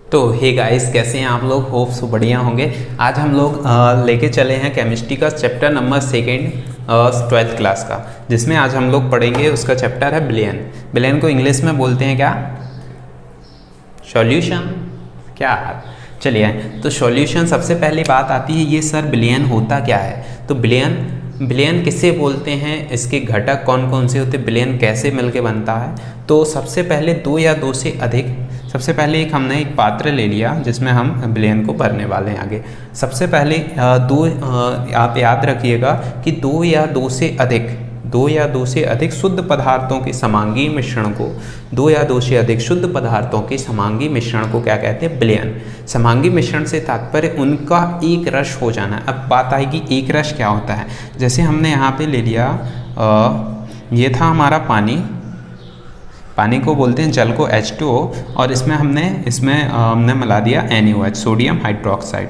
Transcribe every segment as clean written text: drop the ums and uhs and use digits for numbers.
तो hey guys, कैसे हैं आप लोग? होप सो बढ़िया होंगे। आज हम लोग लेके चले हैं केमिस्ट्री का चैप्टर नंबर 2 12th क्लास का, जिसमें आज हम लोग पढ़ेंगे। उसका चैप्टर है बिलियन। बिलियन को इंग्लिश में बोलते हैं क्या? सॉल्यूशन। क्या? चलिए, तो सॉल्यूशन सबसे पहली बात आती है, ये सर बिलियन होता क्या है? तो बिलियन किसे बोलते हैं, इसके घटक कौन कौन से होते हैं, बिलियन कैसे मिलके बनता है? तो सबसे पहले दो या दो से अधिक, सबसे पहले हमने एक पात्र ले लिया जिसमें हम बिलियन को भरने वाले हैं। आगे सबसे पहले आप याद रखिएगा कि दो या दो से अधिक शुद्ध पदार्थों के समांगी मिश्रण को, दो या दो से अधिक शुद्ध पदार्थों के समांगी मिश्रण को क्या कहते हैं? बिलियन। समांगी मिश्रण से तात्पर्य उनका एक रस हो जाना। अब बात आएगी एक रस क्या होता है। जैसे हमने यहाँ पे ले लिया, ये था हमारा पानी को बोलते हैं, जल को H2O, और इसमें हमने मिला दिया NaOH, सोडियम हाइड्रोक्साइड,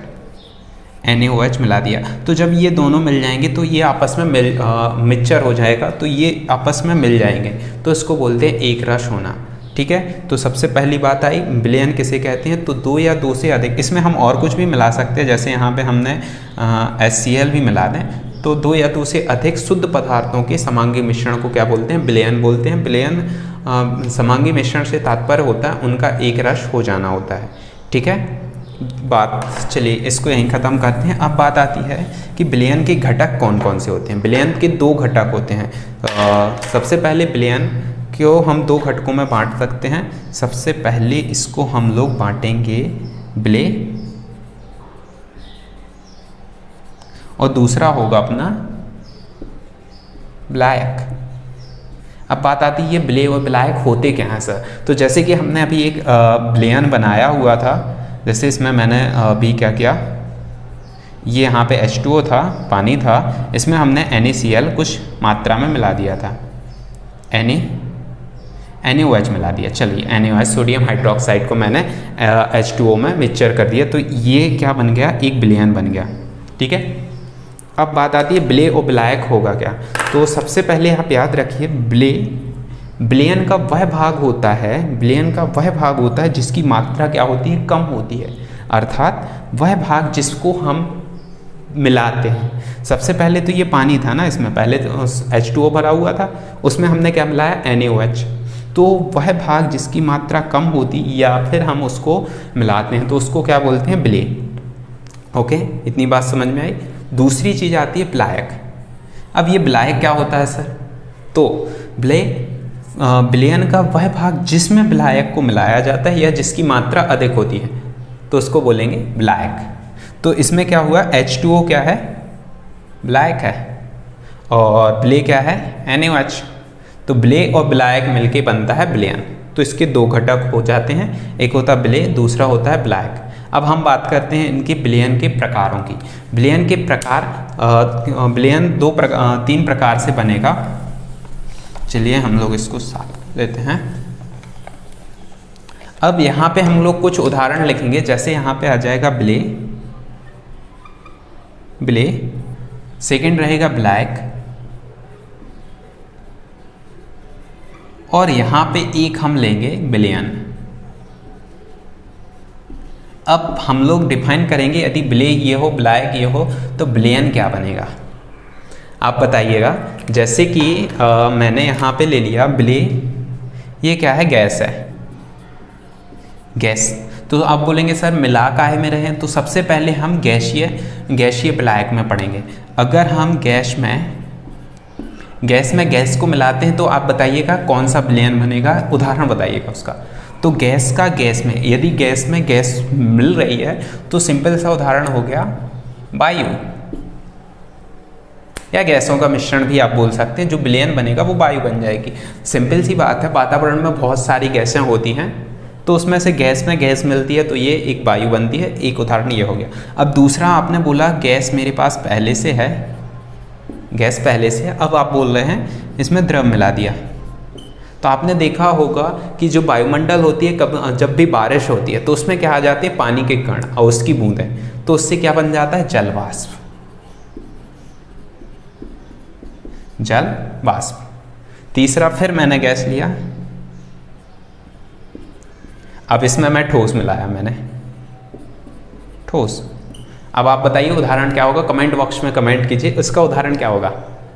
NaOH मिला दिया। तो जब ये दोनों मिल जाएंगे तो ये आपस में मिक्सचर हो जाएगा, तो ये आपस में मिल जाएंगे, तो इसको बोलते हैं एक रस होना। ठीक है, तो सबसे पहली बात आई बिलियन किसे कहते हैं? तो दो या दो से अधिक, इसमें हम और कुछ भी मिला सकते हैं, जैसे यहाँ पे हमने HCl भी मिला दें। तो दो या दो से अधिक शुद्ध पदार्थों के समांगी मिश्रण को क्या बोलते हैं? बिलियन बोलते हैं। बिलियन समांगी मिश्रण से तात्पर्य होता है उनका एक रस हो जाना होता है। ठीक है, बात चलिए इसको यहीं ख़त्म करते हैं। अब बात आती है कि बिलियन के घटक कौन कौन से होते हैं। बिलियन के दो घटक होते हैं। सबसे पहले बिलियन को हम दो घटकों में बांट सकते हैं। सबसे पहले इसको हम लोग बांटेंगे बिले, और दूसरा होगा अपना ब्लैक। अब बात आती है बिले और ब्लैक होते क्या हैं सर? तो जैसे कि हमने अभी एक बिलियन बनाया हुआ था, जैसे इसमें मैंने अभी क्या किया, ये यहाँ पे H2O था, पानी था, इसमें हमने NaCl कुछ मात्रा में मिला दिया था, NaOH मिला दिया। चलिए, NaOH सोडियम हाइड्रोक्साइड को मैंने H2O में मिक्सचर कर दिया, तो ये क्या बन गया? एक बिलियन बन गया। ठीक है, अब बात आती है बिले और ब्लैक होगा क्या? तो सबसे पहले आप याद रखिए, बिलियन का वह भाग होता है जिसकी मात्रा क्या होती है? कम होती है, अर्थात वह भाग जिसको हम मिलाते हैं। सबसे पहले तो ये पानी था ना, इसमें पहले तो H2O भरा हुआ था, उसमें हमने क्या मिलाया? NaOH। तो वह भाग जिसकी मात्रा कम होती या फिर हम उसको मिलाते हैं, तो उसको क्या बोलते हैं? बिले। ओके, इतनी बात समझ में आई। दूसरी चीज़ आती है ब्लैक। अब ये ब्लैक क्या होता है सर? तो बिलियन का वह भाग जिसमें ब्लैक को मिलाया जाता है या जिसकी मात्रा अधिक होती है, तो उसको बोलेंगे ब्लैक। तो इसमें क्या हुआ? H2O क्या है? ब्लैक है, और बिले क्या है? NaOH। तो बिले और ब्लैक मिलके बनता है बिलियन। तो इसके दो घटक हो जाते हैं, एक होता है बिले, दूसरा होता है ब्लैक। अब हम बात करते हैं इनके बिलियन के प्रकारों की। बिलियन के प्रकार, बिलियन तीन प्रकार से बनेगा। चलिए हम लोग इसको साथ लेते हैं। अब यहाँ पे हम लोग कुछ उदाहरण लिखेंगे, जैसे यहाँ पे आ जाएगा बिले, सेकंड रहेगा ब्लैक, और यहाँ पे एक हम लेंगे बिलियन। अब हम लोग डिफाइन करेंगे, यदि बिले ये हो, ब्लैक ये हो, तो बिलियन क्या बनेगा? आप बताइएगा। जैसे कि मैंने यहाँ पे ले लिया बिले, ये क्या है? गैस है, गैस। तो आप बोलेंगे सर मिला काहे में रहे? तो सबसे पहले हम गैसीय ब्लैक में पढ़ेंगे। अगर हम गैस में गैस को मिलाते हैं, तो आप बताइएगा कौन सा बिलियन बनेगा? उदाहरण बताइएगा उसका। तो गैस में, यदि गैस में गैस मिल रही है, तो सिंपल सा उदाहरण हो गया वायु, या गैसों का मिश्रण भी आप बोल सकते हैं। जो बिलियन बनेगा वो वायु बन जाएगी। सिंपल सी बात है, वातावरण में बहुत सारी गैसें होती हैं, तो उसमें से गैस में गैस मिलती है, तो ये एक वायु बनती है। एक उदाहरण ये हो गया। अब दूसरा आपने बोला गैस मेरे पास पहले से है, अब आप बोल रहे हैं इसमें द्रव मिला दिया। तो आपने देखा होगा कि जो वायुमंडल होती है, जब भी बारिश होती है, तो उसमें क्या आ जाती है? पानी के कण और उसकी बूंदें, तो उससे क्या बन जाता है? जल वाष्प। तीसरा फिर मैंने गैस लिया, अब इसमें मैं ठोस मिलाया मैंने, ठोस। अब आप बताइए उदाहरण क्या होगा, कमेंट बॉक्स में कमेंट कीजिए, उसका उदाहरण क्या होगा।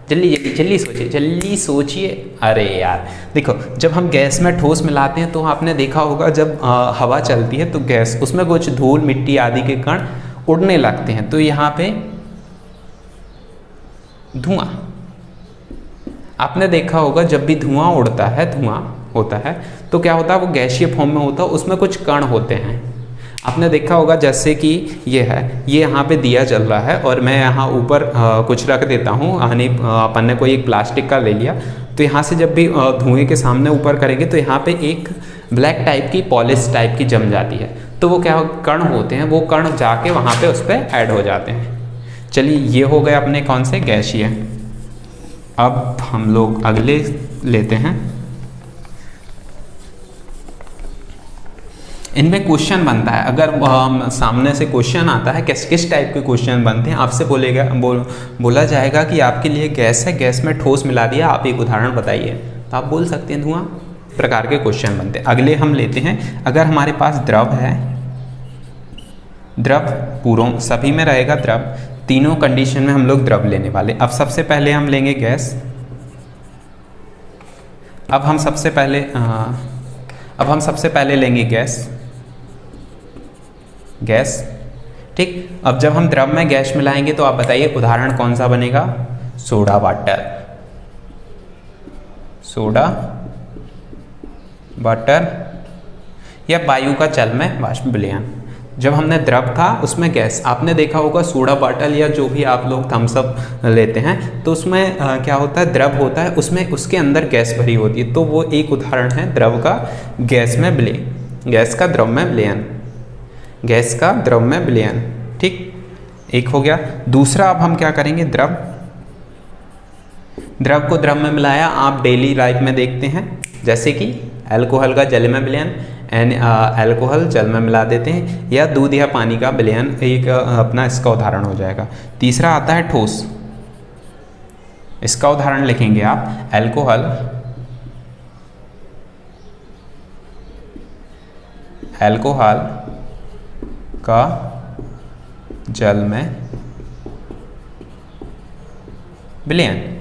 जल्दी जल्दी जल्दी सोचिए, जल्दी सोचिए। अरे यार देखो, जब हम गैस में ठोस मिलाते हैं तो आपने देखा होगा जब हवा चलती है तो गैस, उसमें कुछ धूल मिट्टी आदि के कण उड़ने लगते हैं, तो यहाँ पे धुआं, आपने देखा होगा जब भी धुआं उड़ता है, धुआं होता है तो क्या होता है, वो गैसीय फॉर्म में होता है, उसमें कुछ कण होते हैं। आपने देखा होगा जैसे कि ये है, ये यहाँ पे दिया जल रहा है और मैं यहाँ ऊपर कुछ रख देता हूँ, यानी अपन ने कोई एक प्लास्टिक का ले लिया, तो यहाँ से जब भी धुएं के सामने ऊपर करेंगे तो यहाँ पे एक ब्लैक टाइप की पॉलिश टाइप की जम जाती है, तो वो क्या कण होते हैं, वो कण जाके वहाँ पे उस पर ऐड हो जाते हैं। चलिए ये हो गए अपने कौन से, गैसीय। अब हम लोग अगले लेते हैं, इनमें क्वेश्चन बनता है, अगर सामने से क्वेश्चन आता है, किस किस टाइप के क्वेश्चन बनते हैं, आपसे बोला जाएगा कि आपके लिए गैस है, गैस में ठोस मिला दिया, आप एक उदाहरण बताइए, तो आप बोल सकते हैं धुआं। प्रकार के क्वेश्चन बनते हैं। अगले हम लेते हैं, अगर हमारे पास द्रव है, द्रव पूरों सभी में रहेगा द्रव, तीनों कंडीशन में हम लोग द्रव लेने वाले। अब सबसे पहले हम लेंगे गैस, अब हम सबसे पहले लेंगे गैस, गैस, ठीक। अब जब हम द्रव में गैस मिलाएंगे तो आप बताइए उदाहरण कौन सा बनेगा, सोडा वाटर, सोडा वाटर, या वायु का जल में वाष्प विलयन। जब हमने द्रव था उसमें गैस, आपने देखा होगा सोडा बॉटल या जो भी आप लोग थम्स अप लेते हैं तो उसमें क्या होता है, द्रव होता है, उसमें उसके अंदर गैस भरी होती है, तो वो एक उदाहरण है द्रव का गैस में विलयन, गैस का द्रव में विलयन, गैस का द्रव में विलयन, ठीक, एक हो गया। दूसरा अब हम क्या करेंगे, द्रव, द्रव को द्रव में मिलाया, आप डेली लाइफ में देखते हैं जैसे कि अल्कोहल का जल में विलयन, अल्कोहल जल में मिला देते हैं, या दूध या पानी का विलयन, एक अपना इसका उदाहरण हो जाएगा। तीसरा आता है ठोस, इसका उदाहरण लिखेंगे आप, अल्कोहल, अल्कोहल का जल में विलयन,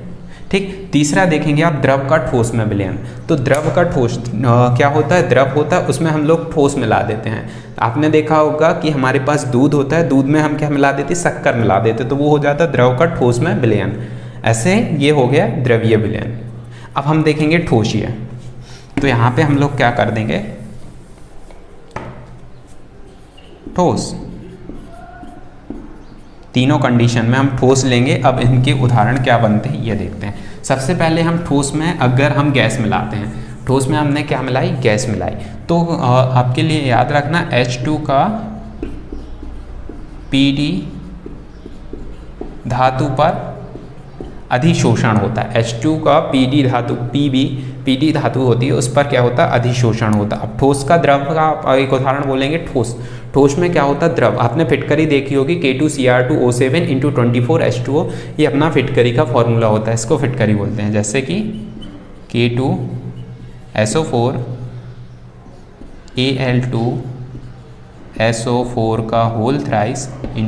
ठीक। तीसरा देखेंगे आप, द्रव का ठोस में विलयन, तो द्रव का ठोस क्या होता है, द्रव होता है उसमें हम लोग ठोस मिला देते हैं। आपने देखा होगा कि हमारे पास दूध होता है, दूध में हम क्या मिला देते हैं, शक्कर मिला देते, तो वो हो जाता है द्रव का ठोस में विलयन। ऐसे ये हो गया द्रवीय विलयन। अब हम देखेंगे ठोसीय, तो यहाँ पे हम लोग क्या कर देंगे, ठोस, तीनों कंडीशन में हम ठोस लेंगे। अब इनके उदाहरण क्या बनते हैं ये देखते हैं। सबसे पहले हम ठोस में अगर हम गैस मिलाते हैं, ठोस में हमने क्या मिलाई, गैस मिलाई, तो आपके लिए याद रखना H2 का Pd धातु पर अधिशोषण होता है, H2 का Pd धातु, Pd धातु होती है, उस पर क्या होता है, अधिशोषण होता है। अब ठोस का द्रव का एक उदाहरण बोलेंगे, ठोस, ठोस में क्या होता है, द्रव, आपने फिटकरी देखी होगी K2Cr2O7 × 24H2O, ये अपना फिटकरी का फॉर्मूला होता है, इसको फिटकरी बोलते हैं, जैसे कि K2SO4 Al2SO4 का होल थ्राइस ×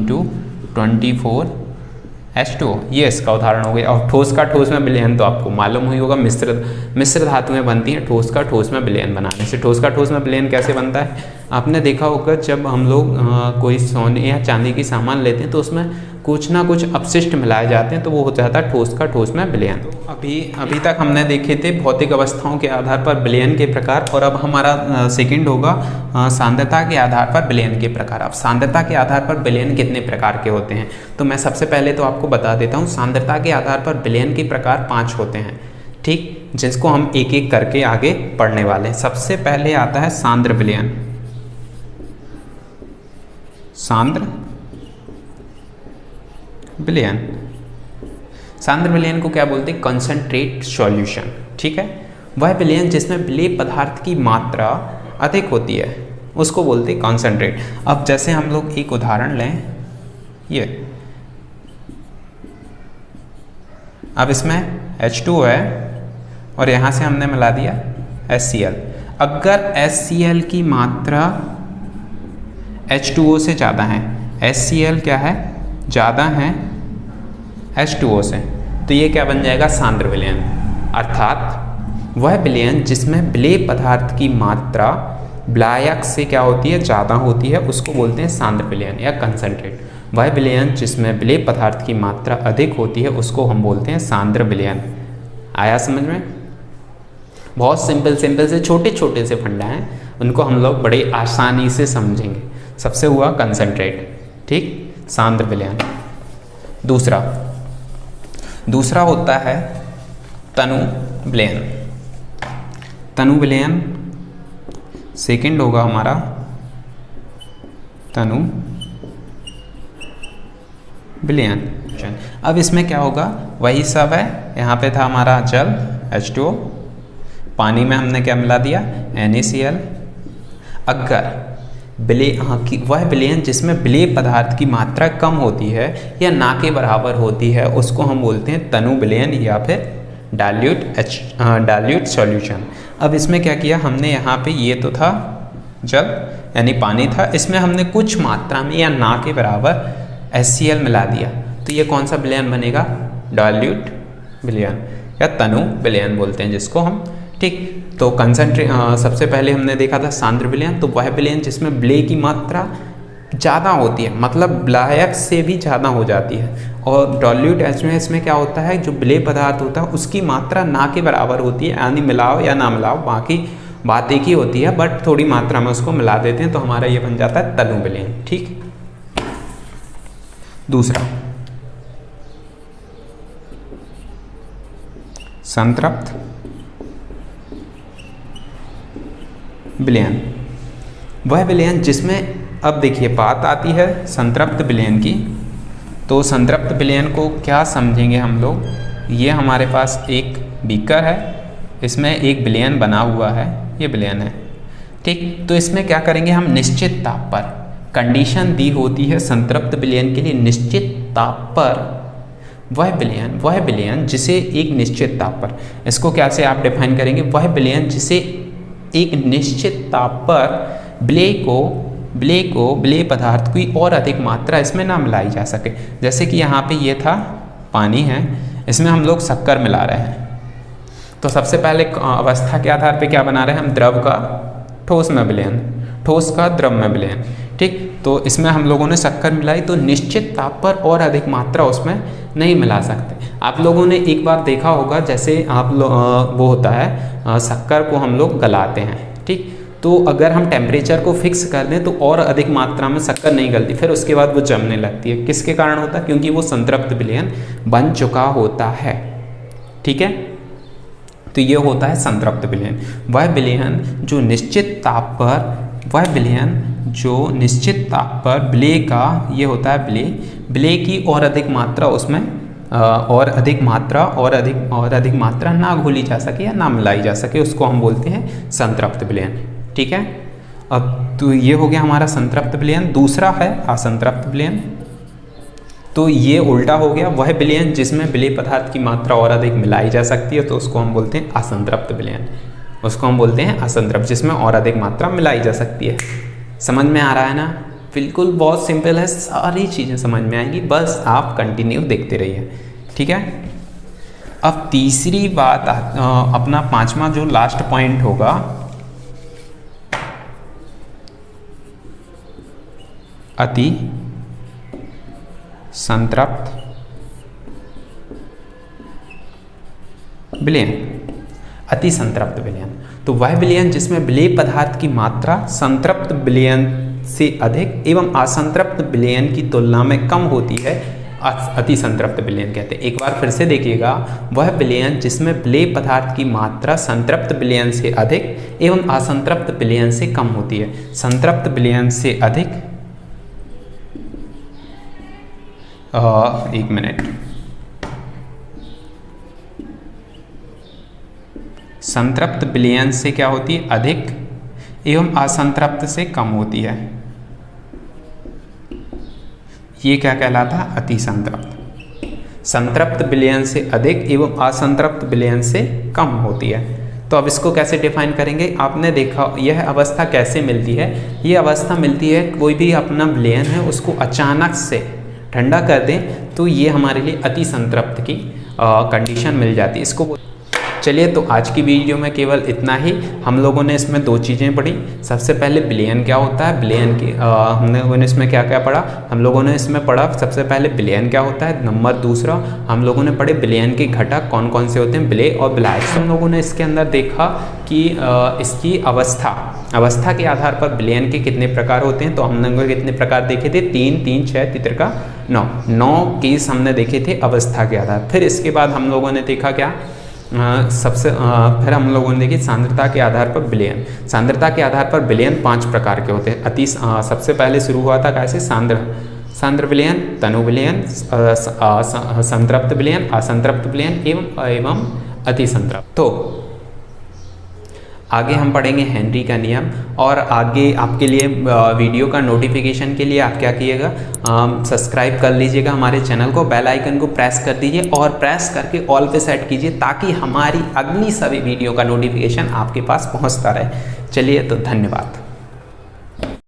24H2O, ये इसका उदाहरण हो गया। और ठोस का ठोस में विलयन तो आपको मालूम ही होगा, मिश्र धातुएं बनती हैं ठोस का ठोस में विलयन बनाने से। ठोस का ठोस में विलयन कैसे बनता है, आपने देखा होगा जब हम लोग कोई सोने या चांदी की सामान लेते हैं तो उसमें कुछ ना कुछ अपशिष्ट मिलाए जाते हैं, तो वो हो जाता है ठोस का ठोस में विलयन। तो अभी तक हमने देखे थे भौतिक अवस्थाओं के आधार पर विलयन के प्रकार, और अब हमारा सेकंड होगा सांद्रता के आधार पर विलयन के प्रकार। अब सांद्रता के आधार पर विलयन कितने प्रकार के होते हैं, तो मैं सबसे पहले तो आपको बता देता हूँ, सांद्रता के आधार पर विलयन के प्रकार 5 होते हैं, ठीक, जिसको हम एक एक करके आगे पढ़ने वाले हैं। सबसे पहले आता है सांद्र विलयन, सांद्र विलयन, सांद्र विलयन को क्या बोलते हैं, कंसंट्रेट सॉल्यूशन, ठीक है, वह विलयन जिसमें विलेय पदार्थ की मात्रा अधिक होती है उसको बोलते हैं कंसंट्रेट। अब जैसे हम लोग एक उदाहरण लें, ये अब इसमें H2 है और यहाँ से हमने मिला दिया HCl। अगर HCl की मात्रा H2O से ज़्यादा है, HCl क्या है, ज़्यादा है H2O से, तो ये क्या बन जाएगा, सांद्र विलयन। अर्थात वह विलयन जिसमें विलेय पदार्थ की मात्रा विलायक से क्या होती है, ज़्यादा होती है, उसको बोलते हैं सांद्र विलयन या कंसंट्रेट। वह विलयन जिसमें विलेय पदार्थ की मात्रा अधिक होती है उसको हम बोलते हैं सांद्र विलयन। आया समझ में? बहुत सिंपल से छोटे छोटे से फंडा हैं, उनको हम लोग बड़े आसानी से समझेंगे। सबसे हुआ कंसंट्रेट, ठीक, सांद्र विलयन। दूसरा होता है तनु विलयन। तनु विलयन सेकंड होगा हमारा तनु विलयन। अब इसमें क्या होगा, वही सब है, यहाँ पे था हमारा जल H2O, पानी में हमने क्या मिला दिया, NaCl। अगर वह विलयन जिसमें विलेय पदार्थ की मात्रा कम होती है या ना के बराबर होती है उसको हम बोलते हैं तनु विलयन या फिर डाइल्यूट सॉल्यूशन। अब इसमें क्या किया हमने, यहाँ पे ये तो था जल यानी पानी था, इसमें हमने कुछ मात्रा में या ना के बराबर HCl मिला दिया, तो ये कौन सा विलयन बनेगा, डाइल्यूट विलयन या तनु विलयन बोलते हैं जिसको हम, ठीक। तो सबसे पहले हमने देखा था सांद्र विलयन, तो वह विलयन जिसमें विलेय की मात्रा ज़्यादा होती है, मतलब विलायक से भी ज़्यादा हो जाती है। और डाइल्यूट इसमें क्या होता है, जो विलेय पदार्थ होता है उसकी मात्रा ना के बराबर होती है, यानी मिलाओ या ना मिलाओ बाकी बात एक ही होती है, बट थोड़ी मात्रा में उसको मिला देते हैं, तो हमारा ये बन जाता है तनु विलयन, ठीक। दूसरा संतृप्त विलयन। वह विलयन जिसमें, अब देखिए बात आती है संतृप्त विलयन की, तो संतृप्त विलयन को क्या समझेंगे हम लोग, ये हमारे पास एक बीकर है, इसमें एक विलयन बना हुआ है, ये विलयन है, ठीक। तो इसमें क्या करेंगे हम, निश्चित ताप पर, कंडीशन दी होती है संतृप्त विलयन के लिए, निश्चित ताप पर वह विलयन जिसे एक निश्चित ताप पर, इसको कैसे आप डिफाइन करेंगे, वह विलयन जिसे एक निश्चित ताप पर विलेय पदार्थ की और अधिक मात्रा इसमें ना मिलाई जा सके। जैसे कि यहाँ पे ये था पानी है, इसमें हम लोग शक्कर मिला रहे हैं, तो सबसे पहले अवस्था के आधार पे क्या बना रहे हैं हम, द्रव का ठोस में विलयन, ठोस का द्रव में विलयन, ठीक। तो इसमें हम लोगों ने शक्कर मिलाई, तो निश्चित ताप पर और अधिक मात्रा उसमें नहीं मिला सकते। आप लोगों ने एक बार देखा होगा, जैसे वो होता है शक्कर को हम लोग गलाते हैं, ठीक। तो अगर हम टेम्परेचर को फिक्स कर दें तो और अधिक मात्रा में शक्कर नहीं गलती, फिर उसके बाद वो जमने लगती है। किसके कारण होता है, क्योंकि वो संतृप्त विलयन बन चुका होता है, ठीक है। तो ये होता है संतृप्त विलयन। वह विलयन जो निश्चित ताप पर विलेय का, ये होता है विलेय की और अधिक मात्रा उसमें और अधिक मात्रा ना घोली जा सके या ना मिलाई जा सके, उसको हम बोलते हैं संतृप्त विलयन, ठीक है। अब तो ये हो गया हमारा संतृप्त विलयन। दूसरा है असंतृप्त विलयन, तो ये उल्टा हो गया, वह विलयन जिसमें विलेय पदार्थ की मात्रा और अधिक मिलाई जा सकती है, तो उसको हम बोलते हैं असंतृप्त विलयन, उसको हम बोलते हैं असंतृप्त, जिसमें और अधिक मात्रा मिलाई जा सकती है। समझ में आ रहा है ना, बिल्कुल बहुत सिंपल है, सारी चीज़ें समझ में आएंगी, बस आप कंटिन्यू देखते रहिए, ठीक है। अब तीसरी बात, अपना पांचवा जो लास्ट पॉइंट होगा, अति संतृप्त विलयन। अति संतृप्त विलयन, तो वह विलयन जिसमें विलेय पदार्थ की मात्रा संतृप्त विलयन से अधिक एवं असंतृप्त विलयन की तुलना में कम होती है, अति संतृप्त विलयन कहते हैं। एक बार फिर से देखिएगा, वह विलयन जिसमें विलेय पदार्थ की मात्रा संतृप्त विलयन से अधिक एवं असंतृप्त विलयन से कम होती है। संतृप्त विलयन से अधिक, एक मिनट, संतृप्त विलयन से क्या होती है, अधिक एवं असंतृप्त से कम होती है, ये क्या कहलाता है, अति संतृप्त। संतृप्त विलयन से अधिक एवं असंतृप्त विलयन से कम होती है, तो अब इसको कैसे डिफाइन करेंगे, आपने देखा यह अवस्था कैसे मिलती है, ये अवस्था मिलती है कोई भी अपना विलयन है उसको अचानक से ठंडा कर दें तो ये हमारे लिए अति संतृप्त की कंडीशन मिल जाती है इसको। चलिए तो आज की वीडियो में केवल इतना ही। हम लोगों ने इसमें दो चीज़ें पढ़ी। सबसे पहले विलयन क्या होता है, विलयन की हम लोगों ने इसमें क्या क्या पढ़ा, हम लोगों ने इसमें पढ़ा सबसे पहले विलयन क्या होता है, नंबर दूसरा हम लोगों ने पढ़े विलयन के घटक कौन कौन से होते हैं, विलेय और विलायक। हम लोगों ने इसके अंदर देखा कि इसकी अवस्था के आधार पर विलयन के कितने प्रकार होते हैं। तो हम लोगों ने कितने प्रकार देखे थे, 3 3 6 तितर का 9 केस हमने देखे थे अवस्था के आधार। फिर इसके बाद हम लोगों ने देखा क्या, फिर हम लोगों ने देखी सांद्रता के आधार पर विलयन। सांद्रता के आधार पर विलयन 5 प्रकार के होते हैं। सबसे पहले शुरू हुआ था कैसे, सांद्र विलयन, तनु विलयन, संतृप्त विलयन, असंतृप्त विलयन एवं अति संतृप्त। तो आगे हम पढ़ेंगे हेनरी का नियम। और आगे आपके लिए वीडियो का नोटिफिकेशन के लिए आप क्या कीजिएगा, सब्सक्राइब कर लीजिएगा हमारे चैनल को, बेल आइकन को प्रेस कर दीजिए और प्रेस करके ऑल पे सेट कीजिए ताकि हमारी अगली सभी वीडियो का नोटिफिकेशन आपके पास पहुंचता रहे। चलिए तो धन्यवाद।